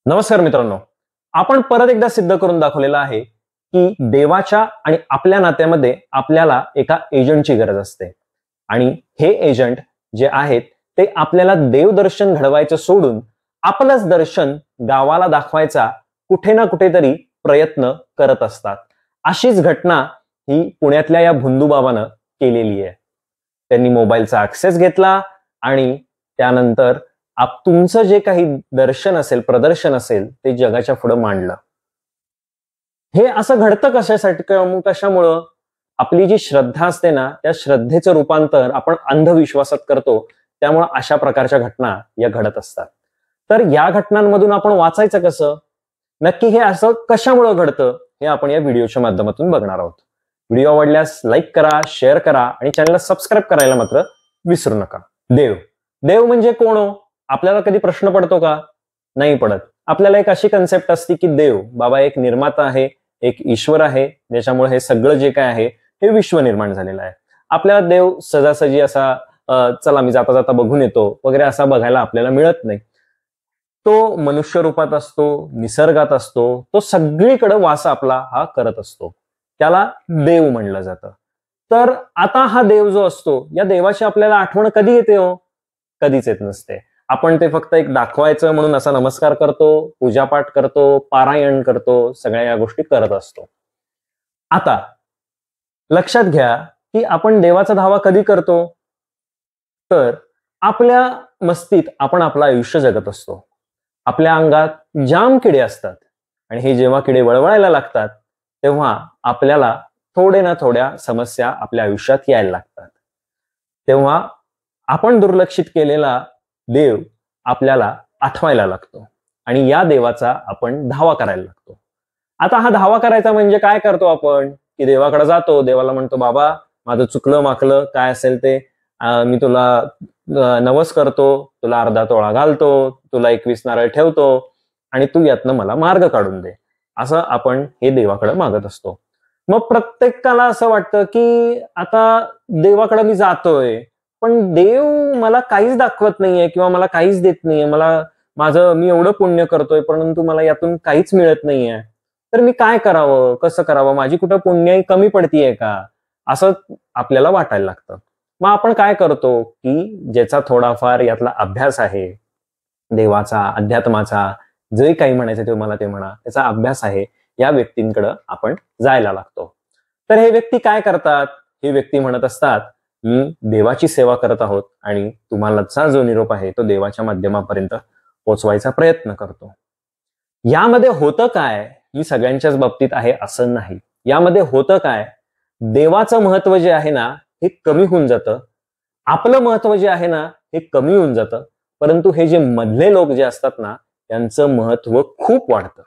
नमस्कार मित्रांनो, आपण परत एकदा सिद्ध करून दाखवलेलं आहे की देवाच्या आणि आपल्या नात्यामध्ये आपल्याला एका एजंटची गरज असते. आणि हे एजंट जे आहेत ते आपल्याला देवदर्शन घडवायचं सोडून आपलंच दर्शन गावाला दाखवायचा कुठे ना कुठेतरी प्रयत्न करत असतात. अशीच घटना ही पुण्यातल्या या भुंदूबाबानं केलेली आहे. त्यांनी मोबाईलचा ऍक्सेस घेतला आणि त्यानंतर तुमचं जे काही दर्शन असेल, प्रदर्शन असेल, ते जगाच्या पुढे मांडलं. हे असं घडतं कशासाठी, कशामुळं? आपली जी श्रद्धा असते ना, त्या श्रद्धेचं रूपांतर आपण अंधविश्वासात करतो. त्यामुळे अशा प्रकारच्या घटना या घडत असतात. तर या घटनांमधून आपण वाचायचं कसं? नक्की हे असं कशामुळे घडतं हे आपण या व्हिडिओच्या माध्यमातून बघणार आहोत. व्हिडिओ आवडल्यास लाईक करा, शेअर करा आणि चॅनलला सबस्क्राईब करायला मात्र विसरू नका. देव देव म्हणजे कोण हो? आपल्याला कधी प्रश्न पडतो का? नाही पडत. आपल्याला एक अशी कन्सेप्ट असते की देव बाबा एक निर्माता आहे, एक ईश्वर आहे, ज्याच्यामुळे हे सगळं जे काय आहे हे विश्व निर्माण झालेलं आहे. आपल्याला देव सजासजी असा चला मी जाता जाता बघून येतो वगैरे असा बघायला आपल्याला मिळत नाही. तो मनुष्य रूपात असतो, निसर्गात असतो, तो सगळीकडे वास आपला हा करत असतो. त्याला देव म्हणलं जातं. तर आता हा देव जो असतो, या देवाची आपल्याला आठवण कधी येते हो? कधीच येत नसते. आपण ते फक्त एक दाखवायचं म्हणून असा नमस्कार करतो, पूजापाठ करतो, पारायण करतो, सगळ्या या गोष्टी करत असतो. आता लक्षात घ्या की आपण देवाचा धावा कधी करतो? तर आपल्या मस्तीत आपण आपलं आयुष्य जगत असतो. आपल्या अंगात जाम किडे असतात आणि हे जेव्हा किडे वळवळायला लागतात तेव्हा आपल्याला थोडे ना थोड्या समस्या आपल्या आयुष्यात यायला लागतात. तेव्हा आपण दुर्लक्षित केलेला देव आपल्याला आठवायला लागतो आणि या देवाचा आपण धावा करायला लागतो. आता हा धावा करायचा म्हणजे काय करतो आपण? की देवाकडे जातो, देवाला म्हणतो बाबा माझं चुकलं माकलं काय असेल ते मी तुला नवस करतो, तुला अर्धा तोळा घालतो, तुला 21 नारळ ठेवतो आणि तू यातनं मला मार्ग काढून दे, असं आपण हे देवाकडे मागत असतो. मग प्रत्येकाला असं वाटतं की आता देवाकडे मी जातोय पण देव मला काहीच दाखवत नाहीये किंवा मला काहीच देत नाहीये. मी एवढं पुण्य करतोय परंतु मला यातून काहीच मिळत नाहीये. तर मी काय करावं, कसं करावं, माझी कुठं पुण्याई कमी पडतीये का, असं आपल्याला वाटायला लागतं. मग आपण काय करतो की ज्याचा थोडाफार यातला अभ्यास आहे, देवाचा, अध्यात्माचा, जे काही म्हणायचं ते मला ते म्हणा, त्याचा अभ्यास आहे, या व्यक्तींकडे आपण जायला लागतो. तर हे व्यक्ती काय करतात? हे व्यक्ती म्हणत असतात मी देवाची सेवा करत आहोत आणि तुम्हालाचा जो निरोप आहे तो देवाच्या माध्यमापर्यंत पोचवायचा प्रयत्न करतो. यामध्ये होतं काय? मी सगळ्यांच्याच बाबतीत आहे असं नाही. यामध्ये होतं काय? देवाचं महत्व जे आहे ना हे कमी होऊन जातं. आपलं महत्व जे आहे ना हे कमी होऊन जातं. परंतु हे जे मधले लोक जे असतात ना त्यांचं महत्व खूप वाढतं.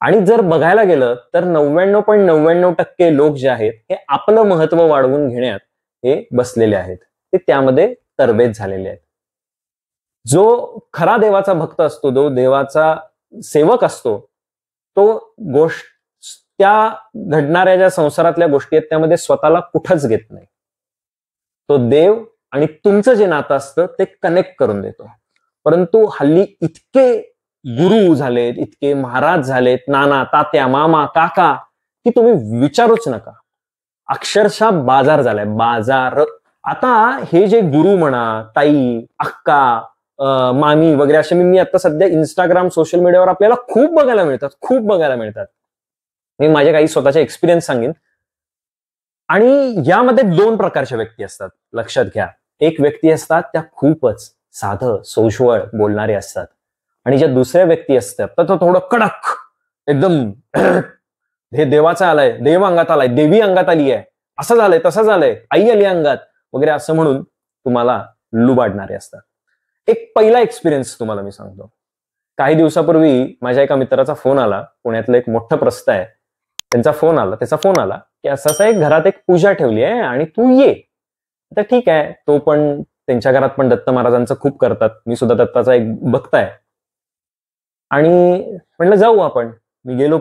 आणि जर बघायला गेलं तर 99.99% लोक जे आहेत हे आपलं महत्व वाढवून घेण्यात हे बसलेले आहेत. ते त्यामध्ये तरबेज झालेले आहेत. जो खरा देवाचा भक्त असतो, जो देवाचा सेवक असतो, तो गोष्ट त्या घडणाऱ्या ज्या संसारातल्या गोष्टी आहेत त्यामध्ये स्वतःला कुठंच घेत नाही. तो देव आणि तुमचं जे नातं असतं ते कनेक्ट करून देतो. परंतु हल्ली इतके गुरु झालेत, इतके महाराज झालेत, नाना, तात्या, मामा, काका, की तुम्ही विचारूच नका. अक्षरशः बाजार झालाय, बाजार. आता हे जे गुरु म्हणा, ताई, अक्का, मामी वगैरे असे मी आता सध्या इंस्टाग्राम, सोशल मीडियावर आपल्याला खूप बघायला मिळतात. मी माझे काही स्वतःचे एक्सपिरियन्स सांगेन. आणि यामध्ये 2 प्रकारच्या व्यक्ती असतात, लक्षात घ्या. एक व्यक्ती असतात त्या खूपच साधं सोजवळ बोलणारे असतात आणि ज्या दुसऱ्या व्यक्ती असतात तर तो थोडं कडक एकदम हे देवाचा आलाय, देव अंगात आलाय, देवी अंगात आली आहे, असं झालंय, तसं झालंय, आई आली अंगात वगैरे असं म्हणून तुम्हाला लुबाडणारे असतात. एक पहिला एक्सपिरियन्स तुम्हाला मी सांगतो. काही दिवसापूर्वी माझ्या एका मित्राचा फोन आला. पुण्यातलं एक मोठं प्रस्थ आहे, त्याचा फोन आला की असं एक घरात एक पूजा ठेवली आहे आणि तू ये. तर ठीक आहे, तो पण त्यांच्या घरात पण दत्त महाराजांचं खूप करतात, मी सुद्धा दत्ताचा एक भक्त आहे आणि म्हणलं जाऊ आपण. मी गेलो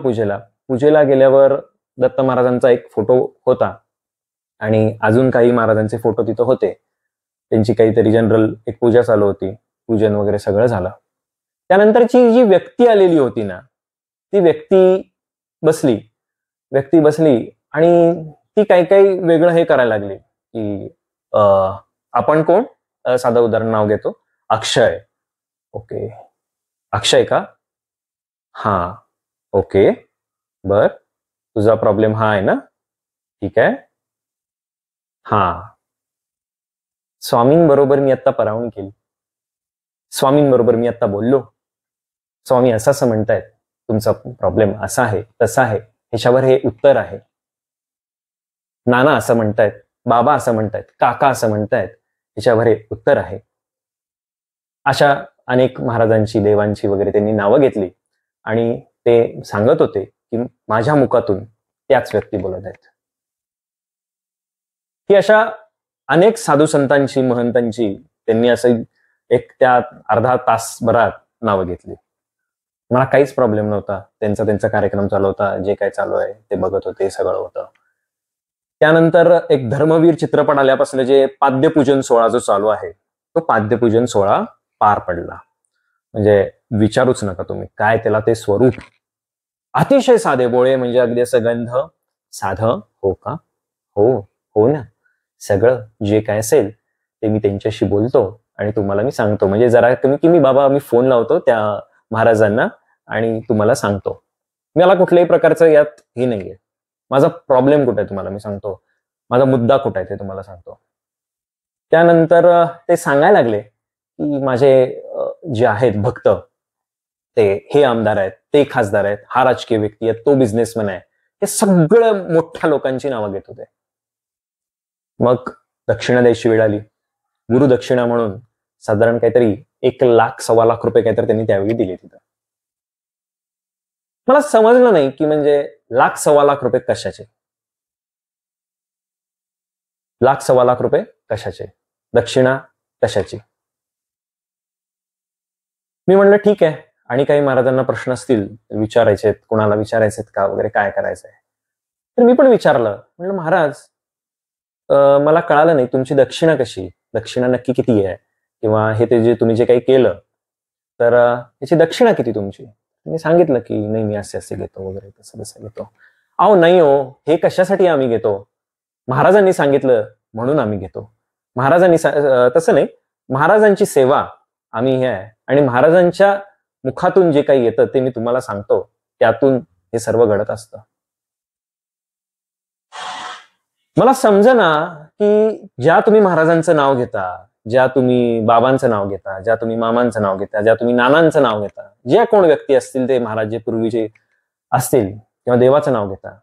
पूजेला गेल्यावर दत्त महाराजांचा एक फोटो होता आणि अजून काही महाराजांचे फोटो तिथं होते. त्यांची काहीतरी जनरल एक पूजा चालू होती, पूजन वगैरे सगळं झालं. त्यानंतरची जी व्यक्ती आलेली होती ना, ती व्यक्ती बसली आणि ती काही काही वेगळं हे करायला लागली की आपण कोण, साधं उदाहरण नाव घेतो, अक्षय. ओके, अक्षय का? हा, ओके, बर, तुझा प्रॉब्लेम हा आहे ना, ठीक आहे. हा, स्वामींबरोबर मी आता परावणी केली, स्वामींबरोबर मी आता बोललो, स्वामी असं असं म्हणतायत, तुमचा प्रॉब्लेम असा आहे तसा आहे, ह्याच्यावर हे उत्तर आहे. नाना असं म्हणतायत, बाबा असं म्हणतायत, काका असं म्हणतायत, ह्याच्यावर हे उत्तर आहे. अशा अनेक महाराजांची, देवांची वगैरे त्यांनी नावं घेतली आणि ते सांगत होते की माझ्या मुखातून त्याच व्यक्ती बोलत आहेत. ही अशा अनेक साधू संतांची, महंतांची त्यांनी असं एक त्या अर्धा तासभरात नावं घेतली. मला काहीच प्रॉब्लेम नव्हता, त्यांचा कार्यक्रम चालू होता, जे काय चालू आहे ते बघत होते, सगळं होतं. त्यानंतर एक धर्मवीर चित्रपट आल्यापासून जे पाद्यपूजन सोहळा जो चालू आहे, तो पाद्यपूजन सोहळा पार पडला. म्हणजे विचारूच नका तुम्ही, काय त्याला ते स्वरूप, अतिशय साधे बोळे, म्हणजे अगदी असं गंध साधं. हो का? हो ना, सगळं जे काय असेल ते मी त्यांच्याशी बोलतो आणि तुम्हाला मी सांगतो. म्हणजे जरा मी बाबा मी फोन लावतो त्या महाराजांना आणि तुम्हाला सांगतो. मला कुठल्याही प्रकारचं यात हे नाहीये. माझा प्रॉब्लेम कुठे आहे तुम्हाला मी सांगतो, माझा मुद्दा कुठे आहे ते तुम्हाला सांगतो. त्यानंतर ते सांगायला लागले की माझे जे आहेत भक्त, ते हे आमदार आहेत, ते खासदार आहेत, हा राजकीय व्यक्ती आहे, तो बिझनेसमॅन आहे, हे सगळं मोठ्या लोकांची नावं घेत होते. मग दक्षिणा द्यायची वेळ आली. गुरुदक्षिणा म्हणून साधारण काहीतरी 1,00,000 सव्वा लाख रुपये काहीतरी त्यांनी त्यावेळी दिले तिथं. मला समजलं नाही की म्हणजे 1,00,000 सव्वा लाख रुपये कशाचे, 1,00,000 सव्वा लाख रुपये कशाचे, दक्षिणा कशाची. मी म्हणलं ठीक आहे, आणि काही महाराजांना प्रश्न असतील विचारायचे, कोणाला विचारायचे का वगैरे, काय करायचंय. तर मी पण विचारलं, म्हणलं महाराज मला कळालं नाही तुमची दक्षिणा कशी, दक्षिणा नक्की किती आहे, किंवा हे ते जे तुम्ही जे काही केलं तर त्याची दक्षिणा किती तुमची. मी सांगितलं की नाही मी असे घेतो वगैरे, तसं घेतो. अहो नाही हो, हे कशासाठी आम्ही घेतो, महाराजांनी सांगितलं म्हणून आम्ही घेतो. महाराजांनी तसं नाही, महाराजांची सेवा आम्ही हे आहे, आणि महाराजांच्या मुखातून जे काही येतं ते मी तुम्हाला सांगतो, त्यातून हे सर्व घडत असतं. मला समजेना की ज्या तुम्ही महाराजांचं नाव घेता, ज्या तुम्ही बाबांचं नाव घेता, ज्या तुम्ही मामांचं नाव घेता, ज्या तुम्ही नानांचं नाव घेता, ज्या कोण व्यक्ती असतील ते महाराज जे पूर्वीचे असतील, किंवा देवाचं नाव घेता,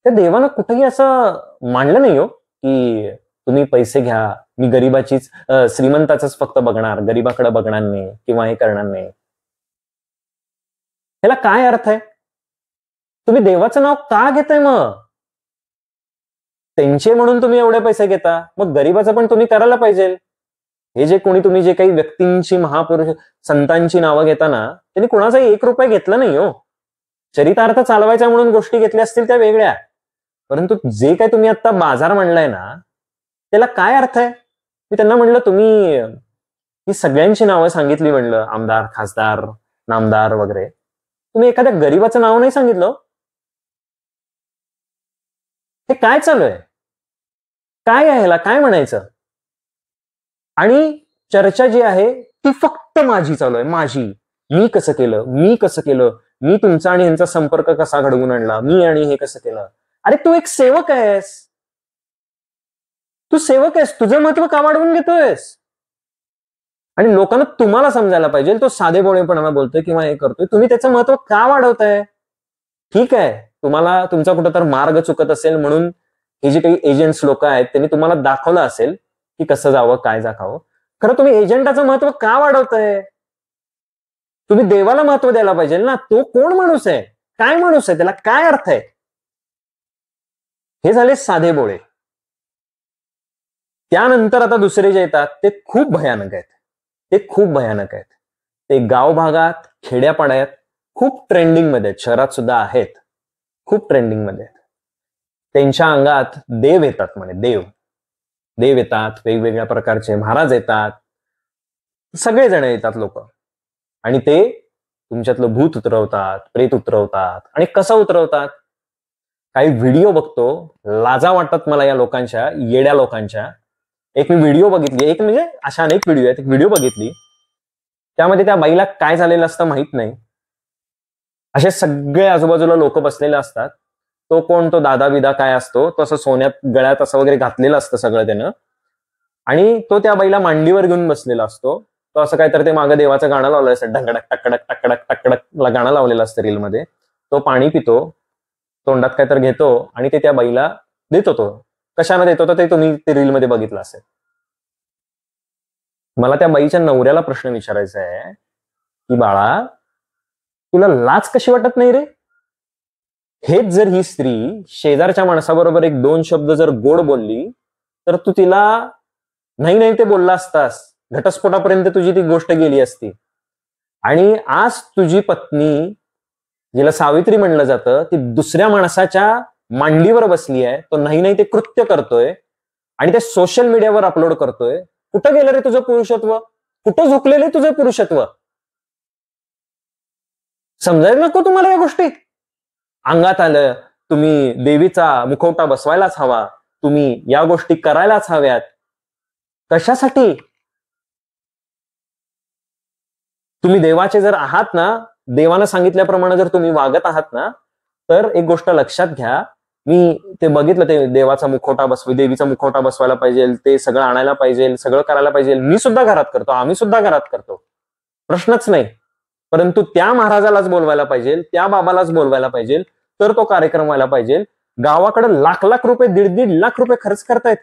त्या देवानं कुठेही असं मांडलं नाही हो की तुम्ही पैसे घ्या, मी गरीबाचीच, श्रीमंताच फक्त बघणार, गरीबाकडे बघणार नाही किंवा हे करणार नाही. ह्याला काय अर्थ आहे? तुम्ही देवाचं नाव का घेताय? मग त्यांचे म्हणून तुम्ही एवढे पैसे घेता, मग गरीबाचं पण तुम्ही करायला पाहिजे. हे जे कोणी तुम्ही जे काही व्यक्तींची, महापुरुष संतांची नावं घेताना, त्यांनी कोणाचा 1 रुपया घेतला नाही हो. चरितार्थ चालवायचा म्हणून गोष्टी घेतल्या असतील त्या वेगळ्या, परंतु जे काही तुम्ही आता बाजार म्हणलाय ना, त्याला काय अर्थ आहे? मी त्यांना म्हणलं तुम्ही ही सगळ्यांची नावं सांगितली, म्हणलं आमदार, खासदार, नामदार वगैरे, तुम्ही एखाद्या गरीबाचं नाव नाही सांगितलं. हे काय चालू आहे? काय आहे ह्याला काय म्हणायचं? आणि चर्चा जी आहे ती फक्त माझी चालू आहे, माझी. मी कसं केलं, मी तुमचा आणि यांचा संपर्क कसा घडवून आणला, मी आणि हे कसं केलं. अरे तू एक सेवक आहेस, तुझं महत्व का वाढवून घेतोयस? आणि लोकांना तुम्हाला समजायला पाहिजे, तो साधेभोळेपणाला बोलतोय किंवा हे करतोय, तुम्ही त्याचं महत्व का वाढवताय? ठीक आहे, तुम्हाला तुमचा कुठं तर मार्ग चुकत असेल म्हणून हे जे काही एजंट्स लोक आहेत त्यांनी तुम्हाला दाखवलं असेल की कसं जावं, काय जावं. खरं तुम्ही एजंटाचं महत्व का वाढवताय? तुम्ही देवाला महत्व द्यायला पाहिजे ना. तो कोण माणूस आहे, काय माणूस आहे, त्याला काय अर्थ आहे? हे झाले साधे बोळे. त्यानंतर आता दुसरे जे येतात ते खूप भयानक आहेत. ते गाव भागात, खेड्यापाड्यात खूप ट्रेंडिंग मध्ये आहेत, शहरात सुद्धा आहेत, खूप ट्रेंडिंग मध्ये आहेत. त्यांच्या अंगात देव येतात म्हणे, देव येतात, वेगवेगळ्या प्रकारचे महाराज येतात, सगळेजण येतात लोक. आणि ते तुमच्यातलं भूत उतरवतात, प्रेत उतरवतात. आणि कसं उतरवतात? काही व्हिडिओ बघतो, लाजा वाटतात मला या लोकांच्या, येड्या लोकांच्या. एक मी व्हिडिओ बघितली, एक म्हणजे अशा अनेक व्हिडिओ आहेत, एक व्हिडिओ बघितली, त्यामध्ये त्या बाईला काय झालेलं असतं माहित नाही. असे सगळे आजूबाजूला लोक बसलेले असतात. तो कोण, तो दादा बिदा काय असतो, तो असं सोन्यात गळ्यात असं वगैरे घातलेलं असतं सगळं त्यानं, आणि तो त्या बाईला मांडीवर घेऊन बसलेला असतो. तो असं काहीतरी ते मागं देवाचं गाणं लावलं असतं, ढंकडक टकडक टकडक टकडक गाणं लावलेलं असतं रीलमध्ये. तो पाणी पितो, तोंडात काहीतरी घेतो आणि ते त्या बाईला देतो. तो कशानं देतो तर ते तुम्ही ते रीलमध्ये बघितलं असेल. मला त्या बाईच्या नवऱ्याला प्रश्न विचारायचा आहे की बाळा, तुला लाज कशी वाटत नाही रे? हेच जर ही स्त्री शेजारच्या माणसाबरोबर एक दोन शब्द जर गोड बोलली तर तू तिला नाही नाही ते बोलला असतास, घटस्फोटापर्यंत तुझी ती गोष्ट गेली असती. आणि आज तुझी पत्नी, जिला सावित्री म्हणलं जातं, ती दुसऱ्या माणसाच्या मांडीवर बसली आहे, तो नाही नाही ते कृत्य करतोय आणि ते सोशल मीडियावर अपलोड करतोय. कुठं गेलं रे तुझं पुरुषत्व? कुठं झुकलेलं तुझं पुरुषत्व? समजायला नको तुम्हाला या गोष्टी? अंगात आलं, तुम्ही देवीचा मुखवटा बसवायलाच हवा, तुम्ही या गोष्टी करायलाच हव्यात. कशासाठी? तुम्ही देवाचे जर आहात ना, देवानं सांगितल्याप्रमाणे जर तुम्ही वागत आहात ना, तर एक गोष्ट लक्षात घ्या. मी ते बघितलं, ते देवाचा मुखवटा देवीचा मुखवटा बसवायला पाहिजे, ते सगळं आणायला पाहिजे, सगळं करायला पाहिजे. मी सुद्धा घरात करतो, आम्ही सुद्धा घरात करतो, प्रश्नच नाही. परंतु त्या महाराजालाच बोलवायला पाहिजे, त्या बाबालाच बोलवायला पाहिजे, तर तो कार्यक्रम व्हायला पाहिजे. गावाकडे लाख लाख रुपये, 1.5 लाख रुपये खर्च करतायत.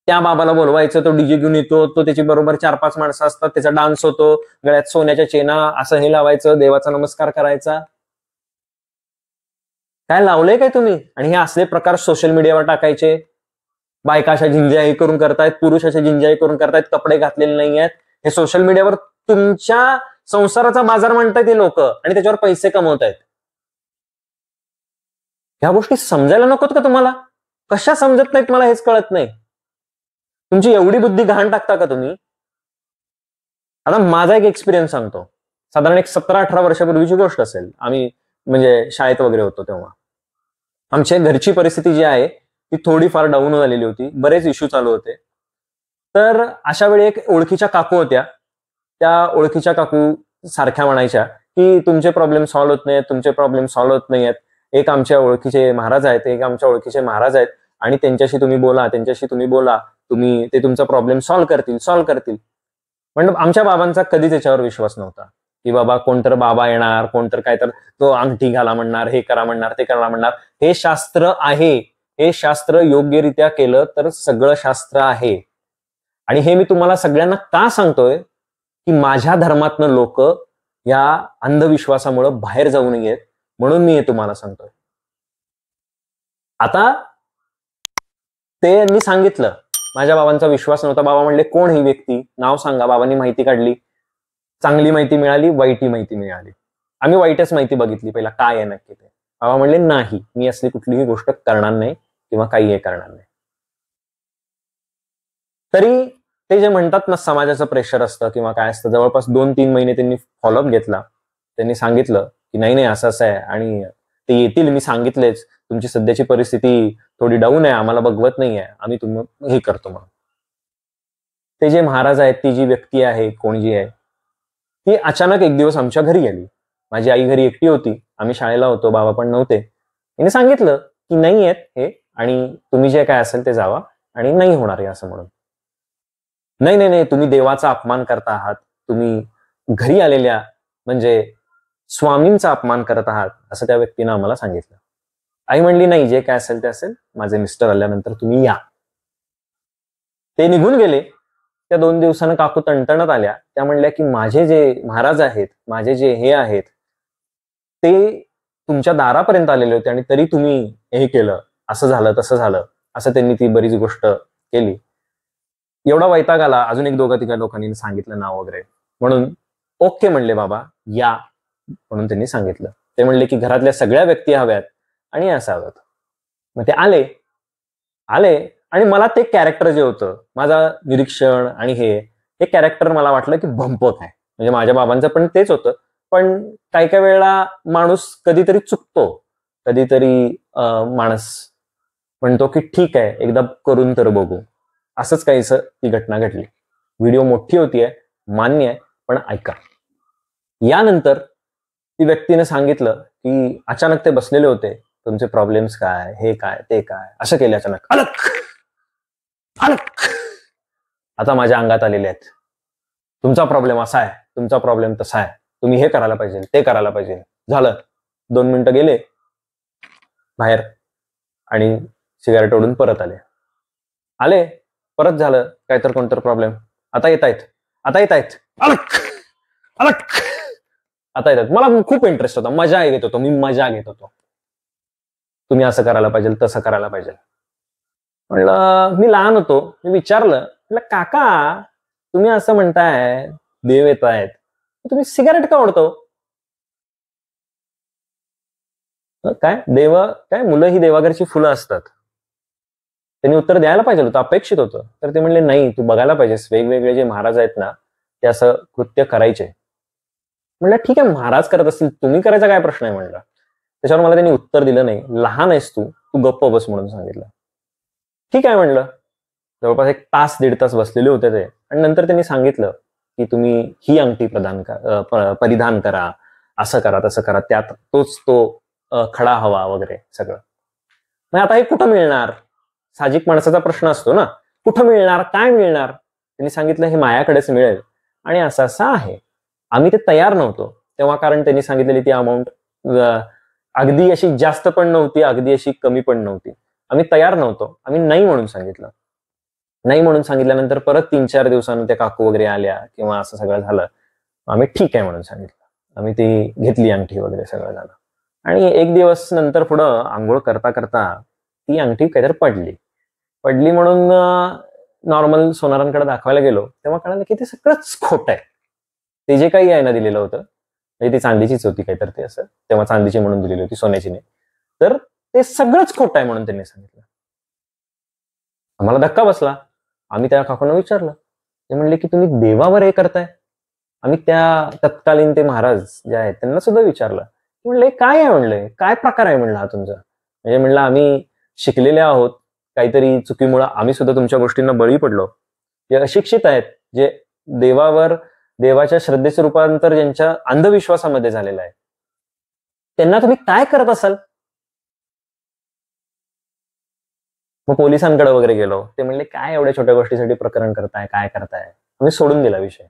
त्या बाबाला बोलवायचं, तो डीजे घेऊन येतो, तो त्याची बरोबर 4-5 माणसं असतात, त्याचा डान्स होतो, गळ्यात सोन्याच्या चेना, असं हे लावायचं, देवाचा नमस्कार करायचा. काय लावलंय काय तुम्ही? आणि हे असले प्रकार सोशल मीडियावर टाकायचे. बायका अशा जिंजाई करून करतायत, पुरुष अशा जिंजाई करून करतायत, कपडे घातलेले नाही आहेत. हे सोशल मीडियावर तुमच्या संसाराचा बाजार म्हणतायत ते लोक, आणि त्याच्यावर पैसे कमवतायत. ह्या गोष्टी समजायला नकोत का तुम्हाला? कशा समजत नाहीत मला हेच कळत नाही. तुमची एवढी बुद्धी घाण टाकता का तुम्ही? आता माझा एक एक्सपिरियन्स सांगतो. साधारण एक 17-18 वर्षापूर्वीची गोष्ट असेल. आम्ही म्हणजे शाळेत वगैरे होतो तेव्हा. आमच्या घरची परिस्थिती जी आहे ती थोडीफार डाऊन झालेली होती, बरेच इश्यू चालू होते. तर अशा वेळी एक ओळखीच्या काकू होत्या. त्या ओळखीच्या काकू सारख्या म्हणायच्या की तुमचे प्रॉब्लेम सॉल्व्ह होत नाहीत, तुमचे प्रॉब्लेम सॉल्व्ह होत नाहीत. एक आमच्या ओळखीचे महाराज आहेत, एक आमच्या ओळखीचे महाराज आहेत, आणि त्यांच्याशी तुम्ही बोला, त्यांच्याशी तुम्ही बोला, तुम्ही ते तुमचा प्रॉब्लेम सॉल्व्ह करतील. पण आमच्या बाबांचा कधीच याच्यावर विश्वास नव्हता की बाबा कोणतर बाबा येणार, कोणतर काय तर तो अंगठी घाला म्हणणार, हे करा म्हणणार, ते करा म्हणणार. हे शास्त्र आहे, हे शास्त्र योग्यरित्या केलं तर सगळं शास्त्र आहे. आणि हे मी तुम्हाला सगळ्यांना का सांगतोय की माझ्या धर्मातनं लोक या अंधविश्वासामुळे बाहेर जाऊ नयेत, म्हणून मी हे तुम्हाला सांगतोय. आता ते यांनी सांगितलं, माझ्या बाबांचा विश्वास नव्हता. बाबा म्हणले कोण ही व्यक्ती, नाव सांगा. बाबांनी माहिती काढली, चांगली माहिती मिळाली, वाईटही माहिती मिळाली. आम्ही वाईटच माहिती बघितली पहिला, काय आहे नक्की ते. बाबा म्हणले नाही, मी असली कुठलीही गोष्ट करणार नाही किंवा काही हे करणार नाही. तरी ते जे म्हणतात ना समाजाचं प्रेशर असतं किंवा काय असतं, जवळपास 2-3 महिने त्यांनी फॉलोअप घेतला. त्यांनी सांगितलं की नाही नाही असं असं आहे आणि ते येतील, मी सांगितलेच, तुमची सध्याची परिस्थिती थोडी डाऊन आहे, आम्हाला बघवत नाहीये, आम्ही तुम्ही हे करतो म्हणून. ते जे महाराज आहेत, ती जी व्यक्ती आहे, कोण जी आहे, ती अचानक एक दिवस आमच्या घरी आली. माझी आई घरी एकटी होती, आम्ही शाळेला होतो, बाबा पण नव्हते. तिने सांगितलं की नाही आहेत हे, आणि तुम्ही जे काय असेल ते जावा, आणि नाही होणार आहे असं म्हणून. नाही नाही नाही, तुम्ही देवाचा अपमान करता आहात, तुम्ही घरी आलेल्या म्हणजे स्वामींचा अपमान करत आहात, असं त्या व्यक्तीनं आम्हाला सांगितलं. आई म्हणली नाही, जे काय असेल ते असेल, माझे मिस्टर आल्यानंतर तुम्ही या. ते निघून गेले. त्या 2 दिवसानं काकू तणतणत आल्या. त्या म्हणल्या की माझे जे महाराज आहेत, माझे जे हे आहेत, ते तुमच्या दारापर्यंत आलेले होते आणि तरी तुम्ही हे केलं, असं झालं तसं झालं, असं त्यांनी ती बरीच गोष्ट केली. एवढा वैताग आला. अजून एक 2-3 लोकांनी सांगितलं नाव वगैरे, म्हणून ओके म्हणले बाबा या, म्हणून त्यांनी सांगितलं. ते म्हणले की घरातल्या सगळ्या व्यक्ती हव्यात आणि असाव्यात. मग ते आले आणि मला ते कॅरेक्टर जे होतं, माझं निरीक्षण आणि हे कॅरेक्टर मला वाटलं की भंपक आहे. म्हणजे माझ्या बाबांचं पण तेच होतं. पण काही काही वेळेला माणूस कधीतरी चुकतो, कधीतरी माणूस म्हणतो की ठीक आहे एकदा करून तर बघू. असंच काहीसं ती घटना घडली. व्हिडिओ मोठी होतीये, मान्य आहे, पण ऐका. यानंतर ती व्यक्तीने सांगितलं की अचानक ते बसलेले होते, तुमचे प्रॉब्लेम्स काय, हे काय, ते काय, असं केले अचानक, अलक अलक. आता माझ्या अंगात आलेले आहेत, तुमचा प्रॉब्लेम असा आहे, तुमचा प्रॉब्लेम तसा आहे, तुम्ही हे करायला पाहिजे, ते करायला पाहिजे. झालं, 2 मिनिटं गेले बाहेर आणि सिगारेट ओढून परत आले परत झालं काय तर कोणतर प्रॉब्लेम. आता येत आहेत, अलक अलक, आता येतात. मला खूप इंटरेस्ट होता, मजा घेत होतो मी, मजा घेत होतो. तुम्ही असं करायला पाहिजे, तसं करायला पाहिजे. म्हणलं, मी लहान होतो, मी विचारलं, म्हणलं काका तुम्ही असं म्हणताय देव येत आहेत, तुम्ही सिगारेट का ओढतो? काय देव, काय मुलं ही देवाघरची फुलं असतात. त्यांनी उत्तर द्यायला पाहिजे होतं, अपेक्षित होतं. तर ते म्हणले नाही, तू बघायला पाहिजेस, वेगवेगळे जे महाराज आहेत ना ते असं कृत्य करायचे. म्हणलं ठीक आहे, महाराज करत असतील, तुम्ही करायचा काय प्रश्न आहे म्हणलं. त्याच्यावर मला त्यांनी उत्तर दिलं नाही. लहान आहेस तू गप्प बस म्हणून सांगितलं. ठीक आहे म्हणलं. जवळपास 1 तास 1.5 तास बसलेले होते ते. आणि नंतर त्यांनी सांगितलं की तुम्ही ही अंगठी परिधान करा, असं करा, तसं करा, त्यात तोच तो खडा हवा वगैरे सगळं. मग आता हे कुठं मिळणार? साहजिक माणसाचा प्रश्न असतो ना, कुठं मिळणार, काय मिळणार? त्यांनी सांगितलं हे मायाकडेच मिळेल आणि असं असं आहे. आम्ही ते तयार नव्हतो तेव्हा, कारण त्यांनी सांगितलेली ती अमाऊंट अगदी अशी जास्त पण नव्हती, अगदी अशी कमी पण नव्हती. आम्ही तयार नव्हतो, आम्ही नाही म्हणून सांगितलं. नाही म्हणून सांगितल्यानंतर परत 3-4 दिवसांनी त्या काकू वगैरे आल्या किंवा असं सगळं झालं. आम्ही ठीक आहे म्हणून सांगितलं. आम्ही ती घेतली अंगठी वगैरे सगळं झालं. आणि 1 दिवस नंतर पुढं आंघोळ करता करता ती अंगठी काहीतरी पडली म्हणून नॉर्मल सोनारांकडे दाखवायला गेलो तेव्हा कळालं की ते सगळंच खोटं आहे. ते जे काही आहे ना दिलेलं होतं, म्हणजे ती चांदीचीच होती काहीतरी, ते असं तेव्हा चांदीची म्हणून दिलेली होती, सोन्याची नाही. तर ते सगळंच खोटं आहे म्हणून त्यांनी सांगितलं. आम्हाला धक्का बसला. आम्ही त्या काकूंना विचारलं, ते म्हणले की तुम्ही देवावर हे करताय. आम्ही त्या तत्कालीन ते महाराज जे आहेत त्यांना सुद्धा विचारलं. म्हणले काय आहे, म्हणले काय प्रकार आहे म्हणलं हा तुमचा. म्हणजे म्हणलं आम्ही शिकलेले आहोत, काहीतरी चुकीमुळे आम्ही सुद्धा तुमच्या गोष्टींना बळी पडलो. जे अशिक्षित आहेत, जे देवाच्या श्रद्धेचं रूपांतर ज्यांच्या अंधविश्वासामध्ये झालेलं आहे, त्यांना तुम्ही काय करत असाल? मग पोलिसांकडे वगैरे गेलो. ते म्हणले काय एवढ्या छोट्या गोष्टीसाठी प्रकरण करताय, काय करताय? आम्ही सोडून दिला विषय,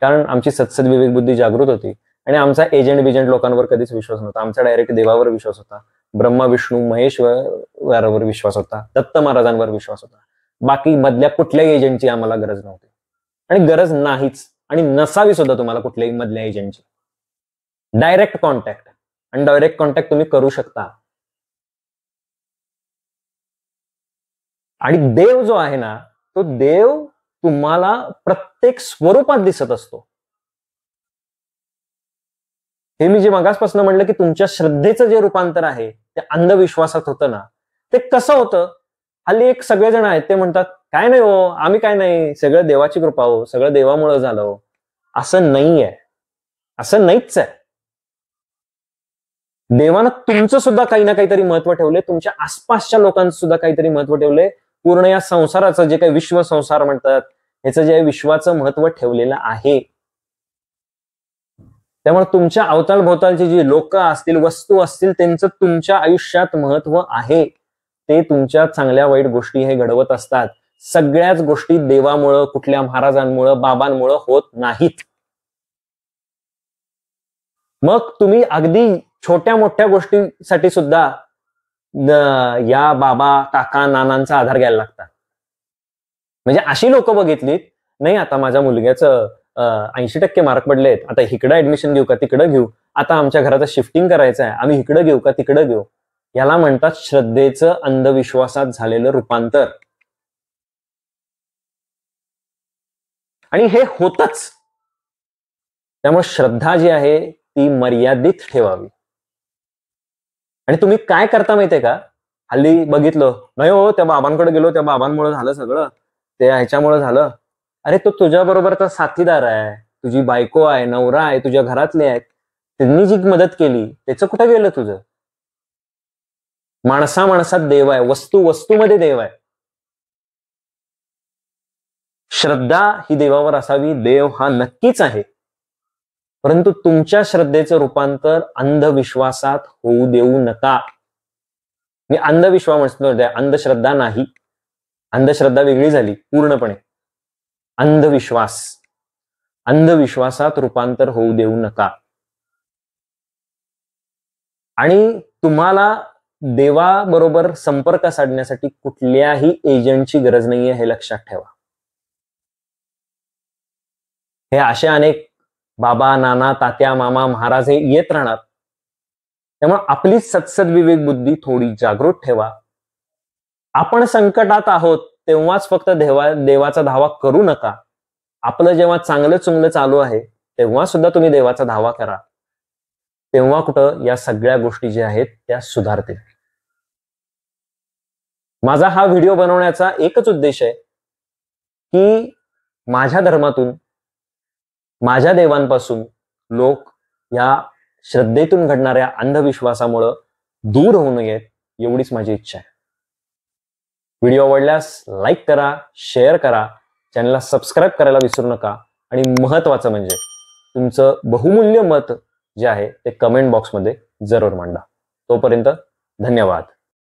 कारण आमची सत्सद विवेक बुद्धी जागृत होती आणि आमचा एजंट लोकांवर कधीच विश्वास नव्हता. आमचा डायरेक्ट देवावर विश्वास होता, ब्रह्मा विष्णू महेश्वरावर विश्वास होता, दत्त महाराजांवर विश्वास होता. बाकी मधल्या कुठल्याही एजंटची आम्हाला गरज नव्हती आणि गरज नाहीच, आणि नसावी सुद्धा तुम्हाला कुठल्याही मधल्या एजंटची. डायरेक्ट कॉन्टॅक्ट, आणि डायरेक्ट कॉन्टॅक्ट तुम्ही करू शकता. आणि देव जो आहे ना, तो देव तुम्हाला प्रत्येक स्वरूपात दिसत असतो. हे मी जे मगासपासून म्हणलं की तुमच्या श्रद्धेचं जे रूपांतर आहे ते अंधविश्वासात होतं ना, ते कसं होतं? हल्ली एक सगळेजण आहेत ते म्हणतात काय नाही हो, आम्ही काय नाही, सगळं देवाची कृपा हो, सगळं देवामुळे झालं हो. असं नाहीये, असं नाहीच आहे. देवानं तुमचं सुद्धा काही ना काहीतरी महत्व ठेवले, तुमच्या आसपासच्या लोकांचं सुद्धा काहीतरी महत्व ठेवले. पूर्ण या संसाराचं जे काही विश्व संसार म्हणतात, ह्याचं जे विश्वाचं महत्व ठेवलेलं आहे. त्यामुळे तुमच्या अवतालभोवतालची जी लोक असतील, वस्तू असतील, त्यांचं तुमच्या आयुष्यात महत्व आहे. ते तुमच्या चांगल्या वाईट गोष्टी हे घडवत असतात. सगळ्याच गोष्टी देवामुळं, कुठल्या महाराजांमुळं, बाबांमुळं होत नाहीत. मग तुम्ही अगदी छोट्या मोठ्या गोष्टीसाठी सुद्धा या बाबा, काका, नानांचा आधार घ्यायला लागतात. म्हणजे अशी लोक बघितलीत, नाही आता माझ्या मुलग्याचं 80% मार्क पडलेत, आता इकडं ऍडमिशन घेऊ का तिकडं घेऊ, आता आमच्या घराचं शिफ्टिंग करायचं आहे, आम्ही इकडं घेऊ का तिकडं घेऊ. याला म्हणतात श्रद्धेचं अंधविश्वासात झालेलं रूपांतर. आणि हे होतच. त्यामुळे श्रद्धा जी आहे ती मर्यादित ठेवावी. आणि तुम्ही काय करता माहितीये का, हल्ली बघितलं नाही हो, त्या बाबांकडे गेलो, त्या बाबांमुळे झालं सगळं, ते ह्याच्यामुळे झालं. अरे तो तुझ्या बरोबरचा साथीदार आहे, तुझी बायको आहे, नवरा आहे, तुझ्या घरातले आहेत, त्यांनी जी मदत केली त्याचं कुठं गेलं तुझं? माणसा माणसात देव आहे, वस्तू वस्तूमध्ये देव आहे. श्रद्धा ही देवावर असावी, देव हा नक्कीच आहे, परंतु तुमच्या श्रद्धेचं रूपांतर अंधविश्वासात होऊ देऊ नका. मी अंधविश्वास म्हणतो, अंधश्रद्धा नाही. अंधश्रद्धा वेगळी झाली पूर्णपणे. अंधविश्वासात रूपांतर होऊ देऊ नका. आणि तुम्हाला देवाबरोबर संपर्क साधण्यासाठी कुठल्याही एजंटची गरज नाहीये, हे लक्षात ठेवा. हे असे अनेक बाबा, नाना, तात्या, मामा, महाराज हे येत राहणार. त्यामुळे आपली सत्सद बुद्धी थोडी जागृत ठेवा. आपण संकटात आहोत तेव्हाच फक्त देवाचा धावा करू नका. आपलं जेव्हा चांगलं चुंगलं चालू आहे तेव्हा सुद्धा तुम्ही देवाचा धावा करा. तेव्हा कुठं या सगळ्या गोष्टी ज्या आहेत त्या सुधारतील. माझा हा व्हिडिओ बनवण्याचा एकच उद्देश आहे की माझ्या धर्मातून, माझ्या देवांपासून लोक या श्रद्धेतून घडणाऱ्या अंधविश्वासामुळे दूर होऊ नयेत, एवढीच माझी इच्छा आहे. व्हिडिओ आवडल्यास लाईक करा, शेअर करा, चॅनलला सबस्क्राईब करायला विसरू नका. आणि महत्वाचं म्हणजे तुमचं बहुमूल्य मत जे आहे ते कमेंट बॉक्समध्ये जरूर मांडा. तोपर्यंत धन्यवाद.